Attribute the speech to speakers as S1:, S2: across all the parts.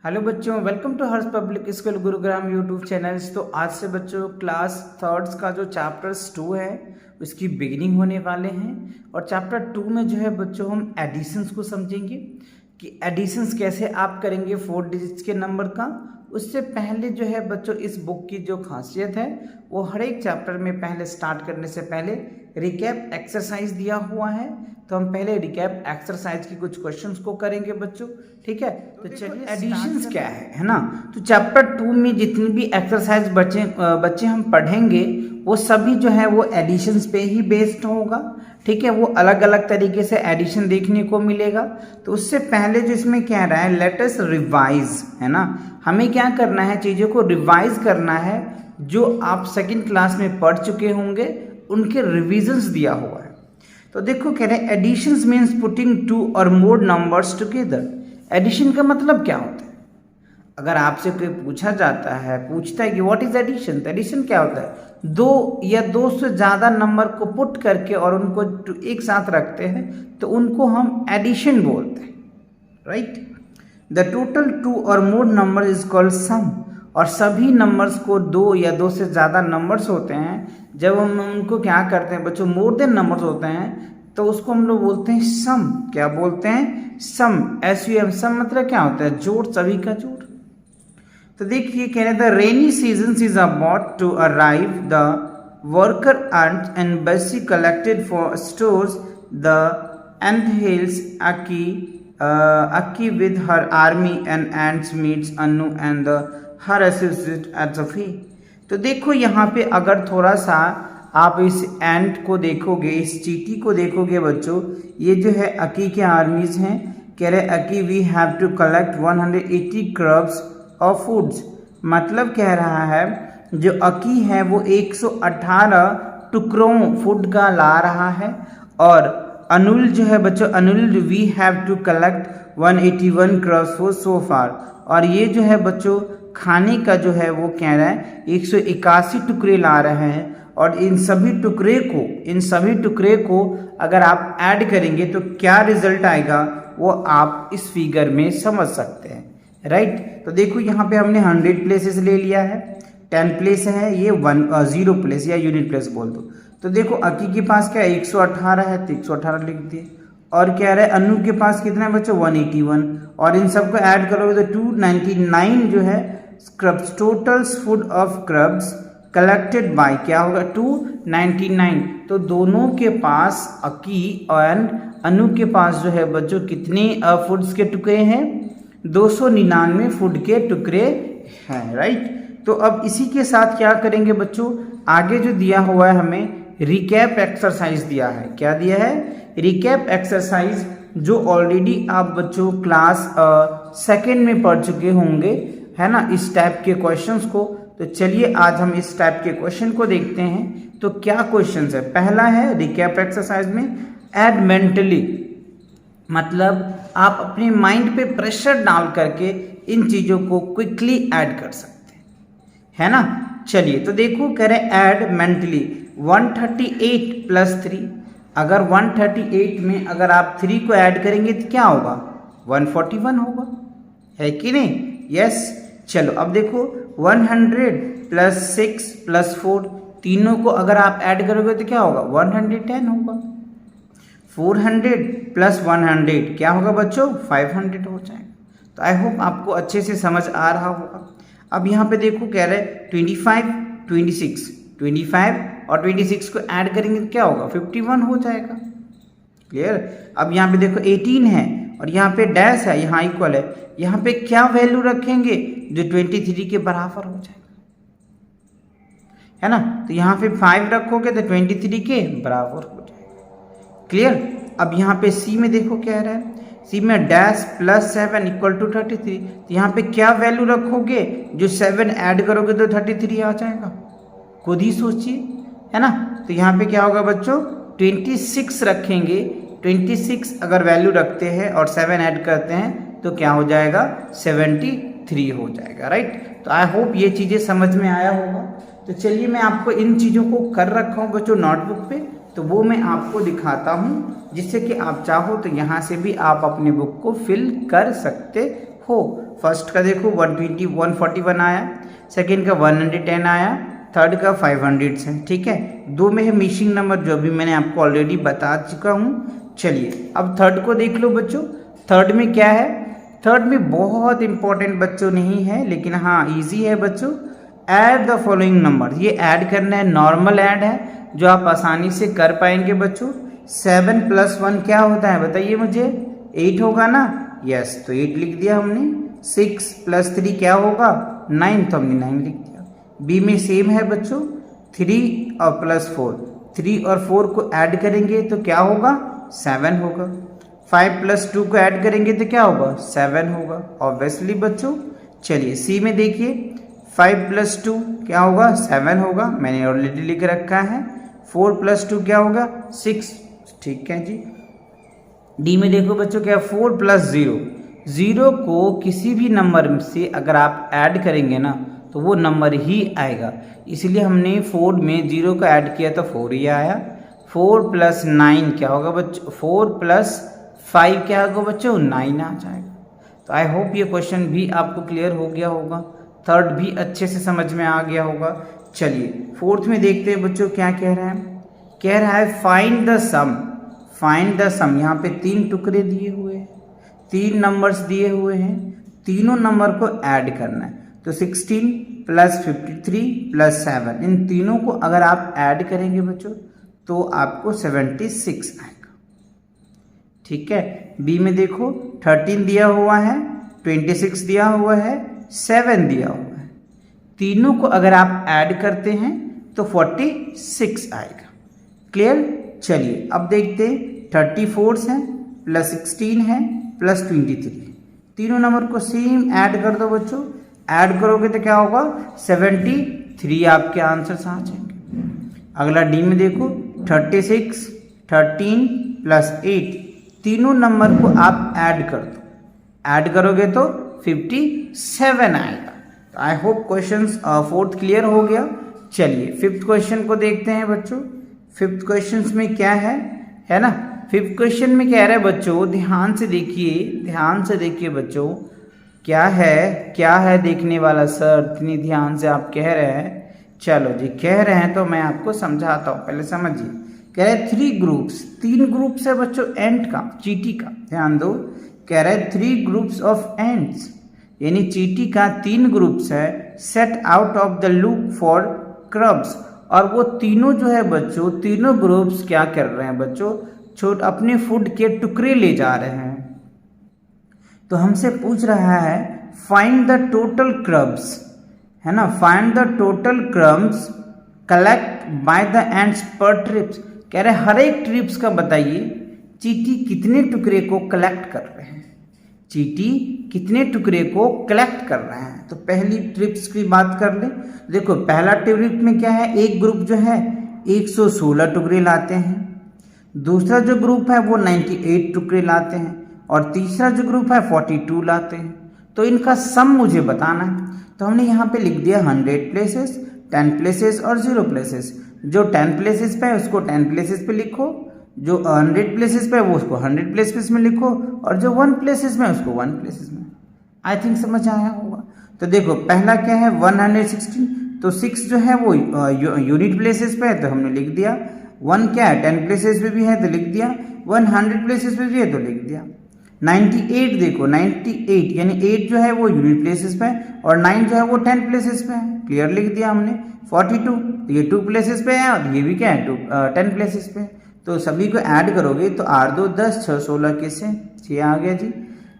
S1: Hello बच्चों, welcome to Harsh public school Gurugram YouTube channels. तो आज से बच्चों क्लास थर्ड्स का जो चैप्टर्स 2 है उसकी बिगिनिंग होने वाले हैं। और चैप्टर 2 में जो है बच्चों हम एडिशंस को समझेंगे कि एडिशंस कैसे आप करेंगे 4 डिजिट्स के नंबर का। उससे पहले जो है बच्चों इस बुक की जो खासियत है वो हर एक चैप्टर में पहले स्टार्ट करने से पहले रिकैप एक्सरसाइज दिया हुआ है। तो हम पहले रिकैप एक्सरसाइज की कुछ क्वेश्चंस को करेंगे बच्चों, ठीक है। तो चलिए एडिशंस क्या है ना। तो चैप्टर 2 में जितनी भी एक्सरसाइज बच्चे हम पढ़ेंगे वो सभी जो है वो एडिशंस पे ही बेस्ड होगा, ठीक है। वो अलग अलग तरीके से एडिशन देखने को मिलेगा। तो उससे पहले जो इसमें कह रहा है लेट अस रिवाइज, है ना। हमें क्या करना है, चीज़ों को रिवाइज करना है। जो आप सेकंड क्लास में पढ़ चुके होंगे उनके रिविजन्स दिया हुआ है। तो देखो कह रहे हैं एडिशंस मीन्स पुटिंग 2 और मोर नंबर्स टुगेदर। एडिशन का मतलब क्या होता है? अगर आपसे कोई पूछता है कि व्हाट इज एडिशन, तो एडिशन क्या होता है? 2 या 2 से ज़्यादा नंबर को पुट करके और उनको एक साथ रखते हैं तो उनको हम एडिशन बोलते हैं, राइट। द टोटल 2 और मोर नंबर इज कॉल्ड सम। और सभी नंबर्स को 2 या 2 से ज़्यादा नंबर्स होते हैं, जब हम उनको क्या करते हैं बच्चों, मोर देन नंबर्स होते हैं तो उसको हम लोग बोलते हैं सम। क्या बोलते हैं? सम। SUM। सम मतलब क्या होता है? जोड़, सभी का जोड़। तो देखिए कह रहे the rainy season is about to arrive, the worker ant and busy collected for stores the end hills Aki with her army and ants meets Anu and her associate at the fee। तो देखो यहाँ पे अगर थोड़ा सा आप इस एंट को देखोगे, इस चींटी को देखोगे बच्चों, ये जो है अकी के आर्मीज हैं। कह रहे Aki we have to collect 180 crumbs of foods. मतलब कह रहा है जो अकी है वो 118 टुकड़ों फूड का ला रहा है। और अनुल जो है बच्चों, अनुल we have to collect 181 crumbs for so far. और ये जो है बच्चों खाने का जो है वो कह रहा है 181 टुकड़े ला रहे हैं। और इन सभी टुकड़े को अगर आप ऐड करेंगे तो क्या रिजल्ट आएगा वो आप इस फिगर में समझ सकते हैं, राइट। तो देखो यहाँ पे हमने 100 प्लेसेस ले लिया है, 10 प्लेस है, ये 0 प्लेस या यूनिट प्लेस बोल दो। तो देखो अकी के पास क्या 118 है तो 118 लिख दिए। और क्या रहा है अनु के पास कितना है बच्चों 181। और इन सबको ऐड करोगे तो 299 जो है crumbs, totals food of crumbs collected by क्या होगा 299। तो दोनों के पास अकी और अनु के पास जो है बच्चों कितने फूड्स के टुकड़े हैं? 299 फूड के टुकड़े हैं, राइट। तो अब इसी के साथ क्या करेंगे बच्चों, आगे जो दिया हुआ है हमें रिकैप एक्सरसाइज दिया है। क्या दिया है? रिकैप एक्सरसाइज, जो ऑलरेडी आप बच्चों क्लास सेकेंड में पढ़ चुके होंगे, है ना, इस टाइप के क्वेश्चंस को। तो चलिए आज हम इस टाइप के क्वेश्चन को देखते हैं। तो क्या क्वेश्चंस है? पहला है रिकैप एक्सरसाइज में ऐड मेंटली, मतलब आप अपने माइंड पे प्रेशर डाल करके इन चीज़ों को क्विकली ऐड कर सकते हैं, है ना। चलिए तो देखो कह रहे ऐड मेंटली 138 प्लस 3। अगर 138 में अगर आप 3 को ऐड करेंगे तो क्या होगा? 141 होगा, है कि नहीं? यस। चलो अब देखो 100 प्लस 6 प्लस 4, तीनों को अगर आप ऐड करोगे तो क्या होगा? 110 होगा। 400 प्लस 100 क्या होगा बच्चों? 500 हो जाएगा। तो आई होप आपको अच्छे से समझ आ रहा होगा। अब यहाँ पे देखो कह रहे 25 25 और 26 को ऐड करेंगे तो क्या होगा? 51 हो जाएगा। क्लियर। अब यहाँ पे देखो 18 है और यहाँ पे डैश है, यहाँ इक्वल है। यहाँ पे क्या वैल्यू रखेंगे जो 23 के बराबर हो जाएगा, है ना। तो यहाँ पे 5 रखोगे तो 23 के बराबर हो जाएगा। क्लियर। अब यहाँ पे सी में देखो क्या रहा है, सी में डैश प्लस 7 इक्वल टू 33। तो यहाँ पे क्या वैल्यू रखोगे जो 7 ऐड करोगे तो 33 आ जाएगा। खुद ही सोचिए, है ना। तो यहाँ पे क्या होगा बच्चों 26 रखेंगे। 26 अगर वैल्यू रखते हैं और 7 ऐड करते हैं तो क्या हो जाएगा? 73 हो जाएगा, राइट। तो आई होप ये चीज़ें समझ में आया होगा। तो चलिए मैं आपको इन चीज़ों को कर रखा हूँ बच्चों नोटबुक पे, तो वो मैं आपको दिखाता हूँ जिससे कि आप चाहो तो यहाँ से भी आप अपने बुक को फिल कर सकते हो। फर्स्ट का देखो 141 आया, सेकंड का 110 आया, थर्ड का 500 है। ठीक है, दो में है मिसिंग नंबर जो भी मैंने आपको ऑलरेडी बता चुका हूँ। चलिए अब थर्ड को देख लो बच्चों। थर्ड में क्या है? थर्ड में बहुत इंपॉर्टेंट बच्चों नहीं है, लेकिन हाँ इजी है बच्चों। ऐड द फॉलोइंग नंबर, ये ऐड करना है, नॉर्मल ऐड है जो आप आसानी से कर पाएंगे बच्चों। 7 + 1 क्या होता है बताइए मुझे? 8 होगा ना? यस, तो 8 लिख दिया हमने। 6 + 3 क्या होगा? 9, तो हमने 9 लिख दिया। बी में सेम है बच्चों, 3 और +4, 3 और 4 को ऐड करेंगे तो क्या होगा? 7 होगा। 5 + 2 को ऐड करेंगे तो क्या होगा? 7 होगा ऑब्वियसली बच्चों। चलिए सी में देखिए, 5 + 2 क्या होगा? 7 होगा, मैंने ऑलरेडी लिख रखा है। 4 + 2 क्या होगा? 6। ठीक है जी। डी में देखो बच्चों क्या, 4 + 0, 0 को किसी भी नंबर से अगर आप ऐड करेंगे ना तो वो नंबर ही आएगा, इसलिए हमने 4 में 0 का ऐड किया तो 4 ही आया। 4 + 9 क्या होगा बच्चों? 4 + 5 क्या होगा बच्चों? 9 आ जाएगा। तो आई होप ये क्वेश्चन भी आपको क्लियर हो गया होगा, थर्ड भी अच्छे से समझ में आ गया होगा। चलिए फोर्थ में देखते हैं बच्चों क्या कह रहा है। कह रहा है find the sum. Find the sum, यहाँ पे 3 टुकड़े दिए हुए हैं, 3 नंबर्स दिए हुए हैं, तीनों नंबर को ऐड करना है। तो 16 + 53 + 7, इन तीनों को अगर आप ऐड करेंगे बच्चों तो आपको 76 आएगा। ठीक है, बी में देखो 13 दिया हुआ है, 26 दिया हुआ है, 7 दिया हुआ है, तीनों को अगर आप ऐड करते हैं तो 46 आएगा। क्लियर? चलिए अब देखते हैं 34 है, +16 है, +23, तीनों नंबर को सेम ऐड कर दो बच्चों। ऐड करोगे तो क्या होगा? 73 आपके आंसर आ जाएंगे। अगला डी में देखो 36, 13 + 8, तीनों नंबर को आप ऐड कर दो, ऐड करोगे तो 57 आएगा। तो I hope questions fourth clear हो गया। चलिए फिफ्थ क्वेश्चन को देखते हैं बच्चों। फिफ्थ क्वेश्चन में क्या है ना? फिफ्थ क्वेश्चन में कह रहा है बच्चों, ध्यान से देखिए बच्चों, क्या है देखने वाला सर, इतनी ध्यान से आप कह रहे हैं। चलो जी, कह रहे हैं तो मैं आपको समझाता हूँ, पहले समझिए। कह रहे हैं 3 ग्रुप्स, 3 ग्रुप्स है बच्चों एंट का, चींटी का, ध्यान दो। कह रहे हैं 3 ग्रुप्स ऑफ एंट्स, यानी चींटी का 3 ग्रुप्स है। Set out of the loop for crumbs, और वो तीनों जो है बच्चों, तीनों ग्रुप्स क्या कर रहे हैं बच्चों? अपने फूड के टुकड़े ले जा रहे हैं। तो हमसे पूछ रहा है फाइंड द टोटल क्रब्स, है ना? Find the total crumbs collect by the ends per trips. कह रहे हर एक ट्रिप्स का बताइए चींटी कितने टुकड़े को कलेक्ट कर रहे हैं, चींटी कितने टुकड़े को कलेक्ट कर रहे हैं। तो पहली ट्रिप्स की बात कर ले। देखो पहला ट्रिप में क्या है, एक ग्रुप जो है 116 टुकड़े लाते हैं, दूसरा जो ग्रुप है वो 98 टुकड़े लाते हैं, और तीसरा जो ग्रुप है 42 लाते हैं। तो इनका सम मुझे बताना है। तो हमने यहाँ पे लिख दिया 100 प्लेसेस, 10 प्लेसेस और 0 प्लेसेस। जो 10 प्लेसेस पे है उसको 10 प्लेसेस पे लिखो, जो 100 प्लेसेस पे है वो उसको 100 प्लेसेस में लिखो, और जो 1 प्लेसेस में उसको 1 प्लेसेस में। आई थिंक समझ आया होगा। तो देखो पहला क्या है 116, तो 6 जो है वो यूनिट प्लेसेस पे है तो हमने लिख दिया। 1 क्या है 10 प्लेसेस पे भी है तो लिख दिया, 100 प्लेसेस पे भी है तो लिख दिया। 98 देखो 98 यानी 8 जो है वो यूनिट प्लेसेस पे है, और 9 जो है वो 10 प्लेसेस पे है, क्लियर लिख दिया हमने। 42 ये 2 प्लेसेस पे है, और ये भी क्या है 10 प्लेसेस पे है। तो सभी को ऐड करोगे तो 8 2 10, 6 16 किससे 6 आ गया जी।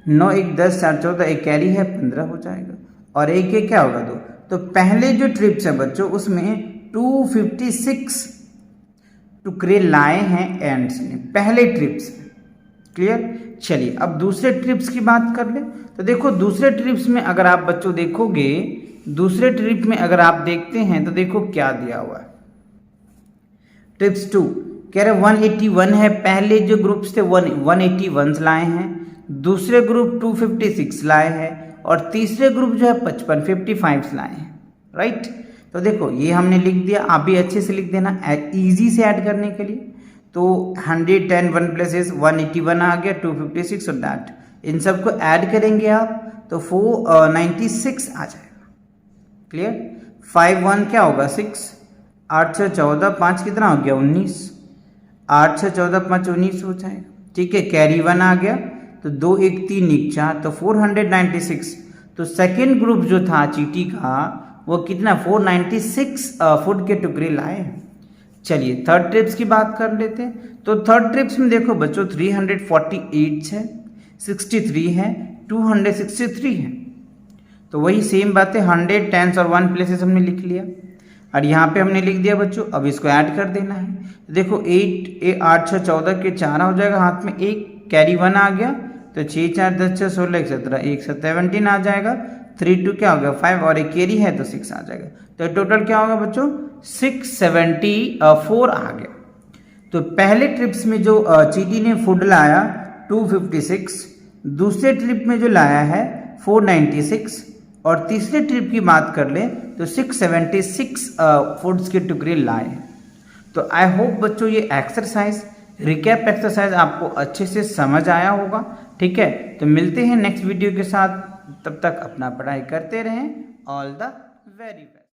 S1: 9 1 10, 4 14, एक कैरी है 15 हो जाएगा, और एक एक क्या होगा 2। तो पहले जो ट्रिप्स है बच्चों उसमें 256 टुकड़े लाए हैं एंड्स ने पहले ट्रिप्स में, क्लियर। चलिए अब दूसरे ट्रिप्स की बात कर ले। तो देखो दूसरे ट्रिप्स में अगर आप बच्चों देखोगे, दूसरे ट्रिप में अगर आप देखते हैं तो देखो क्या दिया हुआ है। ट्रिप्स 2 कह रहे 181 है, पहले जो ग्रुप्स थे 181 लाए हैं, दूसरे ग्रुप 256 लाए हैं, और तीसरे ग्रुप जो है 55 लाए हैं, राइट। तो देखो ये हमने लिख दिया, आप भी अच्छे से लिख देना इजी से ऐड करने के लिए। तो 110 1 प्लेसेस 181 आ गया, 256 और दैट इन सबको ऐड करेंगे आप तो 496 आ जाएगा। क्लियर। 5 1 क्या होगा 6, 8 6 14, 5 कितना हो गया 19, 8 6 14 5 19 हो जाएगा। ठीक है, कैरी 1 आ गया तो 2 1 3 1 4 तो 496। तो सेकेंड ग्रुप जो था चींटी का वो कितना 496 फूड के टुकड़े लाए। चलिए थर्ड ट्रिप्स की बात कर लेते हैं। तो थर्ड ट्रिप्स में देखो बच्चों 348 है, 63 है, 263 है। तो वही सेम बात है, 100 10s और 1 प्लेसेस हमने लिख लिया और यहाँ पे हमने लिख दिया बच्चों। अब इसको ऐड कर देना है। देखो 8 6 14 के 4 हो जाएगा, हाथ में 1 कैरी 1 आ गया तो 6 4 10 6 16 1 17 1 7 17 आ जाएगा। 3 2 क्या हो गया 5 और एक कैरी है तो 6 आ जाएगा। तो टोटल क्या होगा बच्चों 674 आ गया। तो पहले ट्रिप्स में जो चींटी ने फूड लाया 256, दूसरे ट्रिप में जो लाया है 496 और तीसरे ट्रिप की बात कर ले तो 676 फूड्स के टुकड़े लाए। तो आई होप बच्चों ये एक्सरसाइज रिकैप एक्सरसाइज आपको अच्छे से समझ आया होगा। ठीक है, तो मिलते हैं नेक्स्ट वीडियो के साथ, तब तक अपना पढ़ाई करते रहें। All the very best.